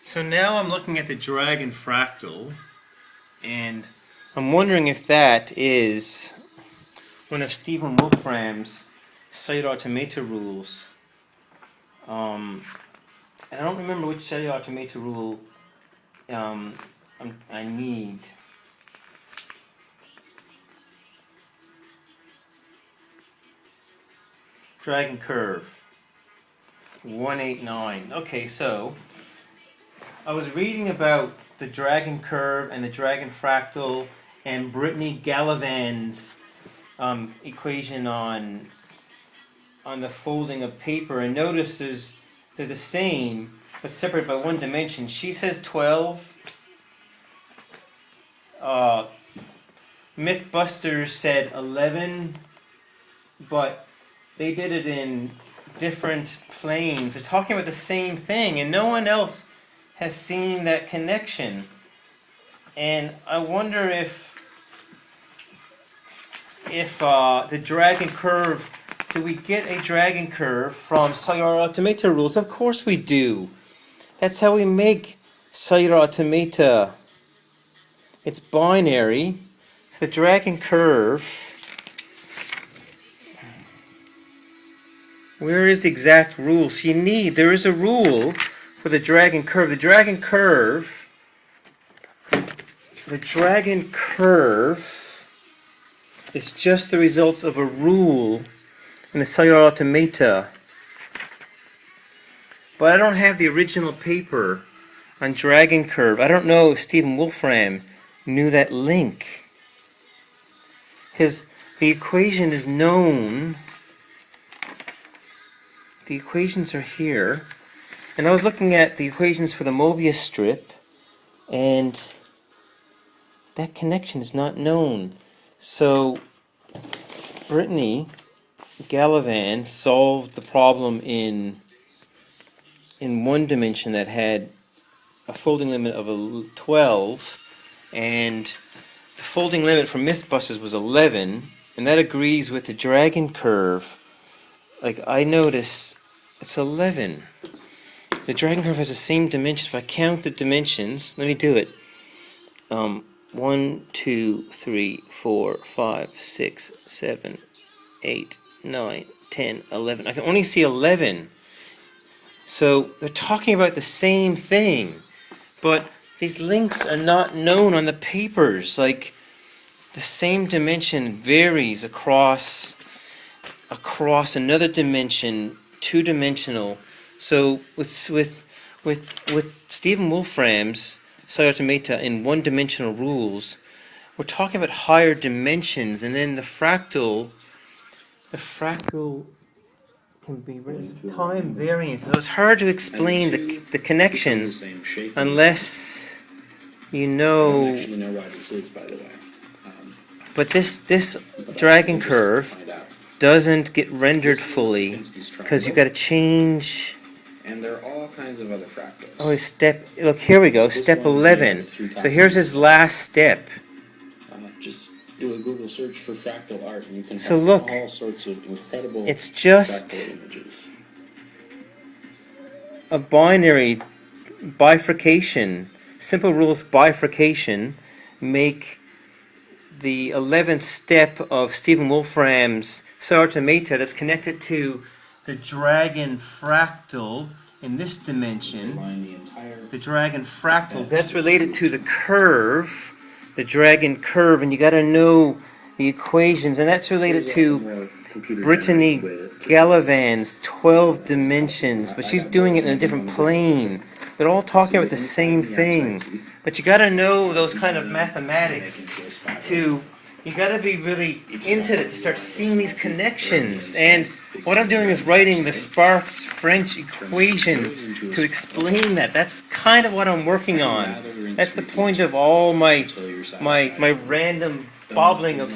So now I'm looking at the dragon fractal, and I'm wondering if that is one of Stephen Wolfram's cellular automata rules. And I don't remember which cellular automata rule I need. Dragon curve 189. Okay, so I was reading about the dragon curve and the dragon fractal and Brittany Gallivan's equation on the folding of paper, and notice they're the same but separated by one dimension. She says 12. Mythbusters said 11, but they did it in different planes. They're talking about the same thing, and no one else has seen that connection. And I wonder if the dragon curve, do we get a dragon curve from cellular automata rules? Of course we do. That's how we make cellular automata. It's binary. So the dragon curve, where is the exact rule? So there is a rule for the dragon curve. The dragon curve is just the results of a rule in the cellular automata. But I don't have the original paper on dragon curve. I don't know if Stephen Wolfram knew that link, because the equation is known. The equations are here, and I was looking at the equations for the Mobius strip, and that connection is not known. So Brittany Gallivan solved the problem in one dimension that had a folding limit of 12, and the folding limit for Mythbusters was 11, and that agrees with the dragon curve. Like, I notice it's 11. The dragon curve has the same dimension. If I count the dimensions, let me do it. 1, 2, 3, 4, 5, 6, 7, 8, 9, 10, 11. I can only see 11. So they're talking about the same thing, but these links are not known on the papers. Like, the same dimension varies across another dimension, two-dimensional. So with Stephen Wolfram's cellular automata in one-dimensional rules, we're talking about higher dimensions, and then the fractal can be time variant. So it's hard to explain the connection unless you know. I don't actually know why this is, by the way. But this dragon curve doesn't get rendered fully because you've got to change. And there are all kinds of other fractals. Oh, look, here we go, step 11. So here's his last step. Just do a Google search for fractal art, and you can So have look, all sorts of incredible it's just fractal images. A binary bifurcation. Simple rules bifurcation make the 11th step of Stephen Wolfram's cellular automata that's connected to the dragon fractal in this dimension. The dragon fractal, that's related to the curve, the dragon curve, and you got to know the equations, and that's related to Brittany Gallivan's 12 dimensions, but she's doing it in a different plane. They're all talking about the same thing, but you got to know those kind of mathematics you got to be really into it to start seeing these connections. And what I'm doing is writing the Sparks French equation to explain that. That's kind of what I'm working on. That's the point of all my random bobbling of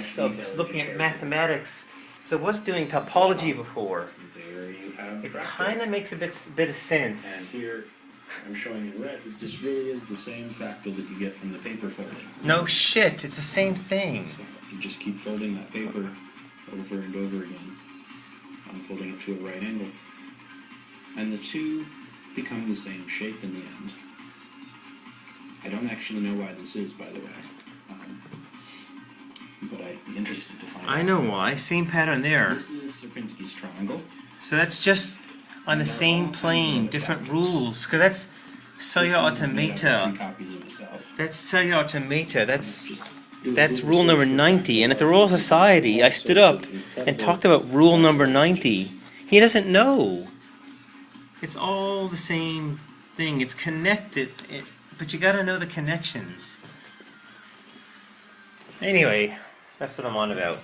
looking at mathematics. So I was doing topology before. It kind of makes a bit of sense. And here I'm showing in red that this really is the same fractal that you get from the paper folding. No shit, it's the same thing. So you just keep folding that paper over and over again. I'm folding it to a right angle. And the two become the same shape in the end. I don't actually know why this is, by the way. But I'd be interested to find out. I know why. Same pattern there. This is Sierpinski's triangle. So that's just on the same plane, different rules. Because that's cellular automata. Copies of itself. That's cellular automata. That's rule number 90. And at the Royal Society, I stood up and talked about rule number 90. He doesn't know. It's all the same thing. It's connected, but you got to know the connections. Anyway, that's what I'm on about.